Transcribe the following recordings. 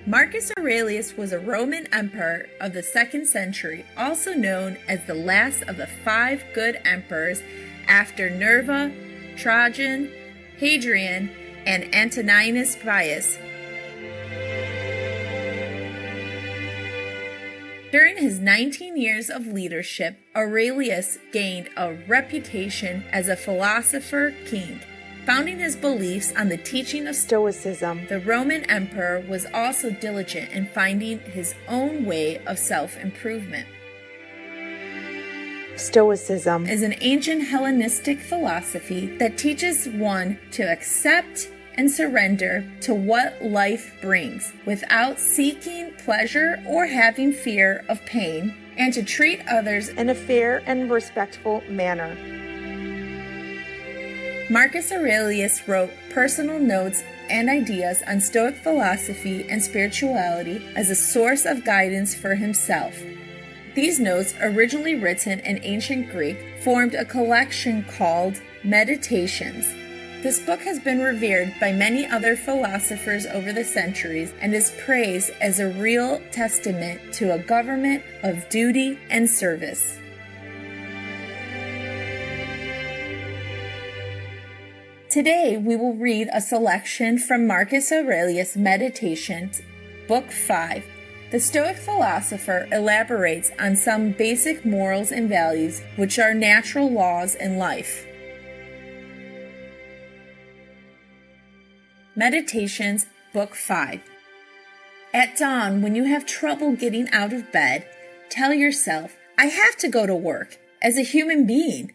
Marcus Aurelius was a Roman emperor of the 2nd century, also known as the last of the 5 good emperors after Nerva, Trajan, Hadrian, and Antoninus Pius. During his 19 years of leadership, Aurelius gained a reputation as a philosopher king. Founding his beliefs on the teaching of Stoicism, the Roman emperor was also diligent in finding his own way of self-improvement. Stoicism is an ancient Hellenistic philosophy that teaches one to accept and surrender to what life brings without seeking pleasure or having fear of pain, and to treat others in a fair and respectful manner. Marcus Aurelius wrote personal notes and ideas on Stoic philosophy and spirituality as a source of guidance for himself. These notes, originally written in ancient Greek, formed a collection called Meditations. This book has been revered by many other philosophers over the centuries and is praised as a real testament to a government of duty and service. Today, we will read a selection from Marcus Aurelius' Meditations, Book 5. The Stoic philosopher elaborates on some basic morals and values which are natural laws in life. Meditations, Book 5. At dawn, when you have trouble getting out of bed, tell yourself, I have to go to work as a human being.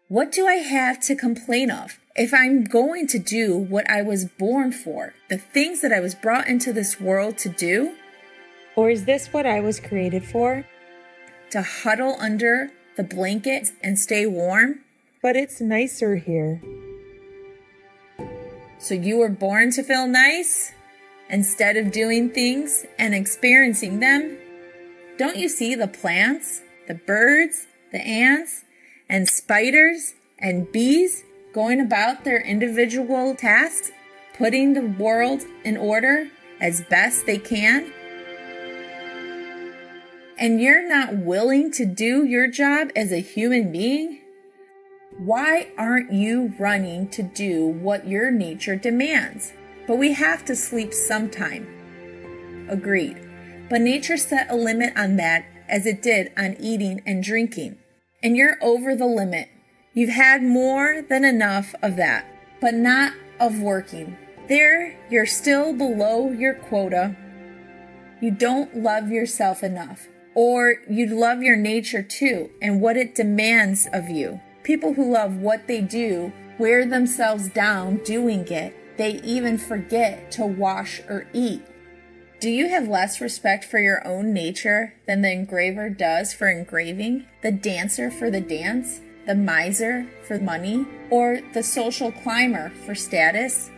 What do I have to complain of? If I'm going to do what I was born for, the things that I was brought into this world to do? Or is this what I was created for? To huddle under the blankets and stay warm? But it's nicer here. So you were born to feel nice instead of doing things and experiencing them? Don't you see the plants, the birds, the ants, and spiders and bees going about their individual tasks, putting the world in order as best they can? And you're not willing to do your job as a human being? Why aren't you running to do what your nature demands? But we have to sleep sometime. Agreed. But nature set a limit on that, as it did on eating and drinking. And you're over the limit. You've had more than enough of that, but not of working. There, you're still below your quota. You don't love yourself enough. Or you love your nature too, and what it demands of you. People who love what they do wear themselves down doing it. They even forget to wash or eat. Do you have less respect for your own nature than the engraver does for engraving, the dancer for the dance, the miser for money, or the social climber for status?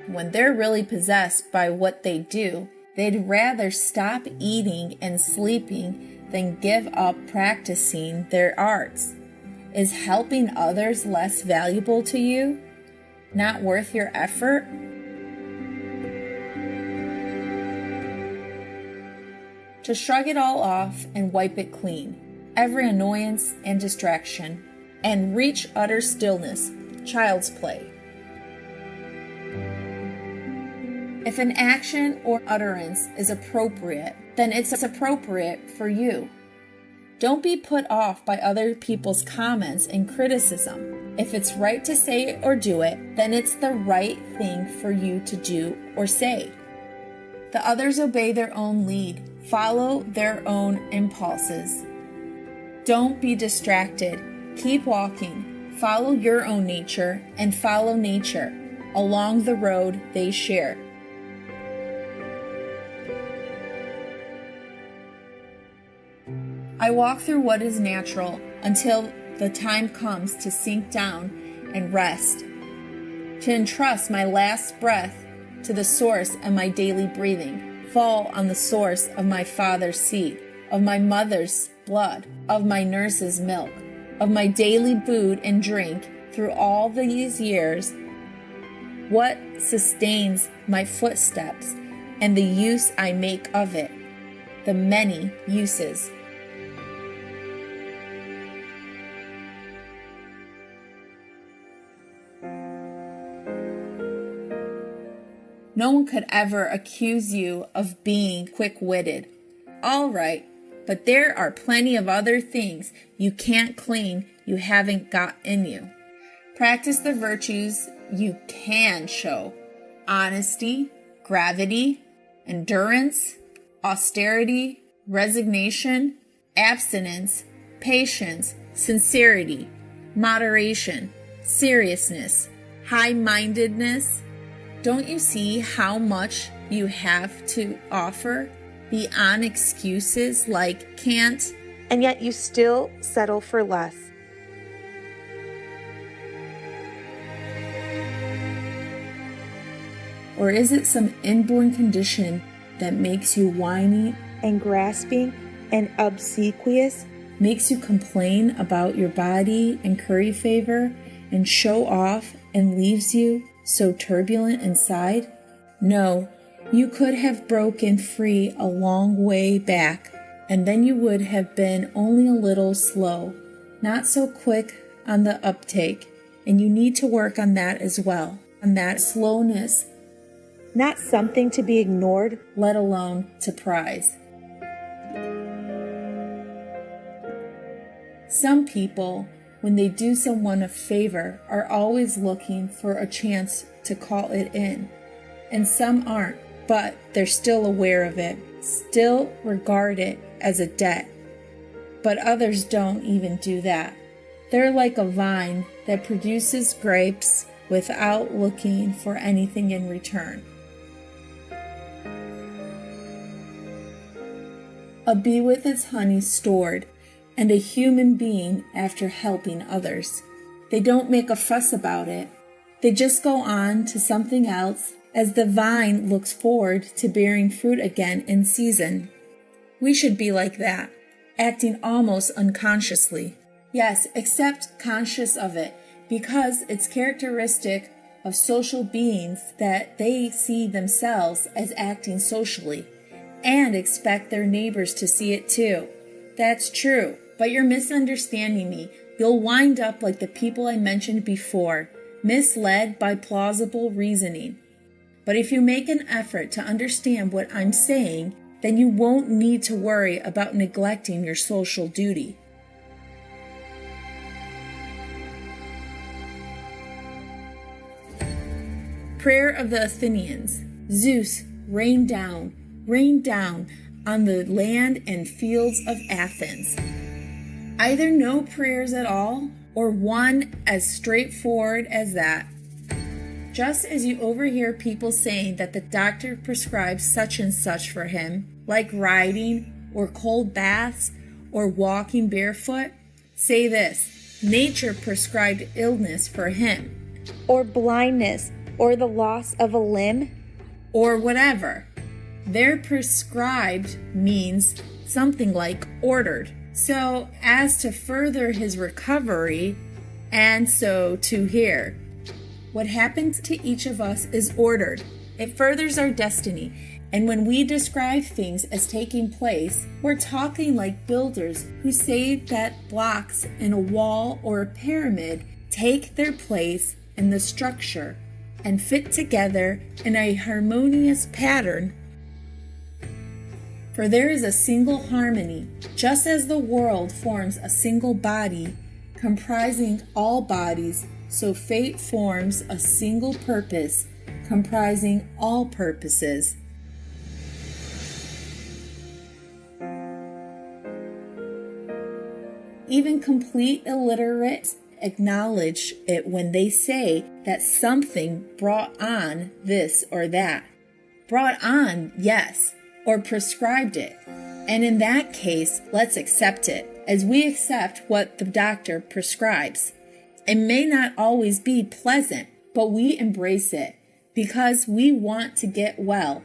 When they're really possessed by what they do, they'd rather stop eating and sleeping than give up practicing their arts. Is helping others less valuable to you? Not worth your effort? To shrug it all off and wipe it clean, every annoyance and distraction, and reach utter stillness, child's play. If an action or utterance is appropriate, then it's appropriate for you. Don't be put off by other people's comments and criticism. If it's right to say or do it, then it's the right thing for you to do or say. The others obey their own lead, follow their own impulses. Don't be distracted. Keep walking. Follow your own nature and follow nature along the road they share. I walk through what is natural until the time comes to sink down and rest, to entrust my last breath to the source of my daily breathing, fall on the source of my father's seed, of my mother's blood, of my nurse's milk, of my daily food and drink, through all these years, what sustains my footsteps, and the use I make of it, the many uses. No one could ever accuse you of being quick-witted. All right, but there are plenty of other things you can't claim you haven't got in you. Practice the virtues you can show: honesty, gravity, endurance, austerity, resignation, abstinence, patience, sincerity, moderation, seriousness, high-mindedness. Don't you see how much you have to offer beyond excuses like can't? And yet you still settle for less. Or is it some inborn condition that makes you whiny and grasping and obsequious? Makes you complain about your body and curry favor and show off and leaves you so turbulent inside? No, you could have broken free a long way back, and then you would have been only a little slow, not so quick on the uptake, and you need to work on that as well, on that slowness. Not something to be ignored, let alone to prize. Some people, when they do someone a favor, are always looking for a chance to call it in. And some aren't, but they're still aware of it, still regard it as a debt. But others don't even do that. They're like a vine that produces grapes without looking for anything in return. A bee with its honey stored, and a human being after helping others. They don't make a fuss about it. They just go on to something else as the vine looks forward to bearing fruit again in season. We should be like that, acting almost unconsciously. Yes, except conscious of it, because it's characteristic of social beings that they see themselves as acting socially and expect their neighbors to see it too. That's true, but you're misunderstanding me. You'll wind up like the people I mentioned before, misled by plausible reasoning. But if you make an effort to understand what I'm saying, then you won't need to worry about neglecting your social duty. Prayer of the Athenians. Zeus, rain down on the land and fields of Athens. Either no prayers at all, or one as straightforward as that. Just as you overhear people saying that the doctor prescribes such and such for him, like riding, or cold baths, or walking barefoot, say this: nature prescribed illness for him. Or blindness, or the loss of a limb, or whatever. Their prescribed means something like ordered, so as to further his recovery, and so to here. What happens to each of us is ordered. It furthers our destiny, and when we describe things as taking place, we're talking like builders who say that blocks in a wall or a pyramid take their place in the structure and fit together in a harmonious pattern. For there is a single harmony, just as the world forms a single body, comprising all bodies, so fate forms a single purpose, comprising all purposes. Even complete illiterates acknowledge it when they say that something brought on this or that. Brought on, yes, or prescribed it. And in that case, let's accept it, as we accept what the doctor prescribes. It may not always be pleasant, but we embrace it because we want to get well.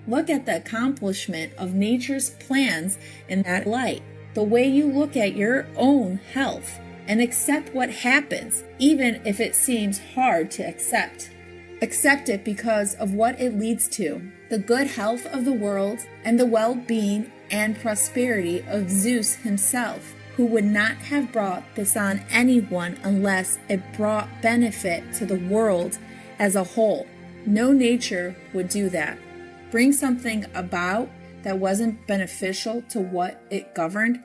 Look at the accomplishment of nature's plans in that light. The way you look at your own health and accept what happens, even if it seems hard to accept. Accept it because of what it leads to, the good health of the world and the well-being and prosperity of Zeus himself, who would not have brought this on anyone unless it brought benefit to the world as a whole. No nature would do that. Bring something about that wasn't beneficial to what it governed.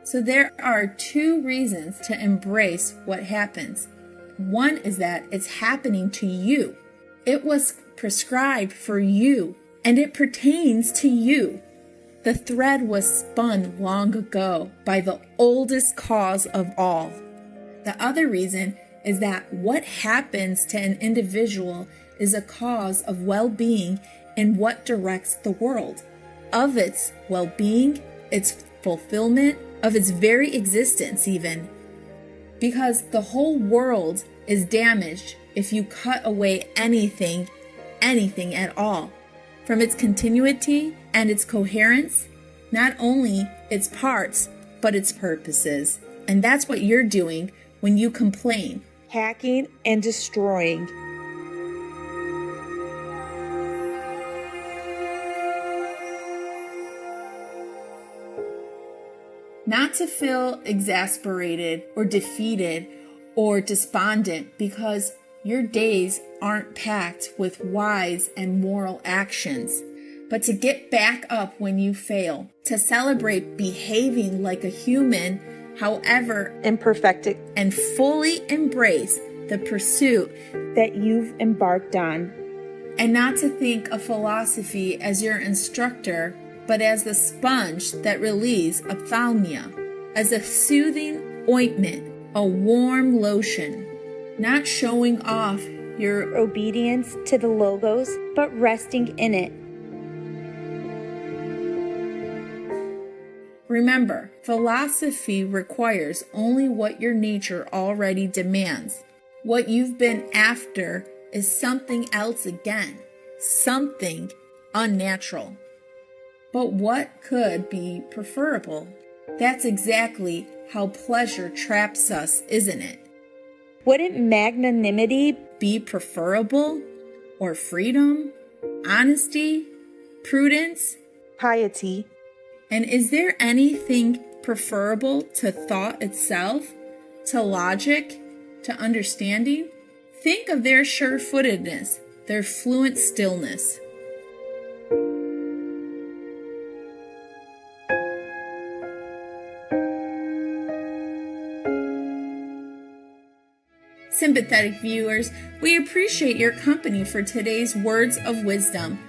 So there are two reasons to embrace what happens. One is that it's happening to you. It was prescribed for you, and it pertains to you. The thread was spun long ago by the oldest cause of all. The other reason is that what happens to an individual is a cause of well-being in what directs the world, of its well-being, its fulfillment, of its very existence even. Because the whole world is damaged if you cut away anything at all, from its continuity and its coherence, not only its parts, but its purposes. And that's what you're doing when you complain. Hacking and destroying. Not to feel exasperated or defeated or despondent because your days aren't packed with wise and moral actions, but to get back up when you fail, to celebrate behaving like a human, however Imperfect. and fully embrace the pursuit That you've embarked on. and not to think of philosophy as your instructor, but as the sponge that relieves ophthalmia, as a soothing ointment, a warm lotion, not showing off your Obedience to the logos, but resting in it. Remember, philosophy requires only what your nature already demands. What you've been after is something else again, something unnatural. But what could be preferable? That's exactly how pleasure traps us, isn't it? Wouldn't magnanimity Be preferable? Or freedom? Honesty? Prudence? piety? And is there anything preferable to thought itself? To logic? To understanding? Think of their sure-footedness, their fluent stillness. Sympathetic viewers, we appreciate your company for today's words of wisdom.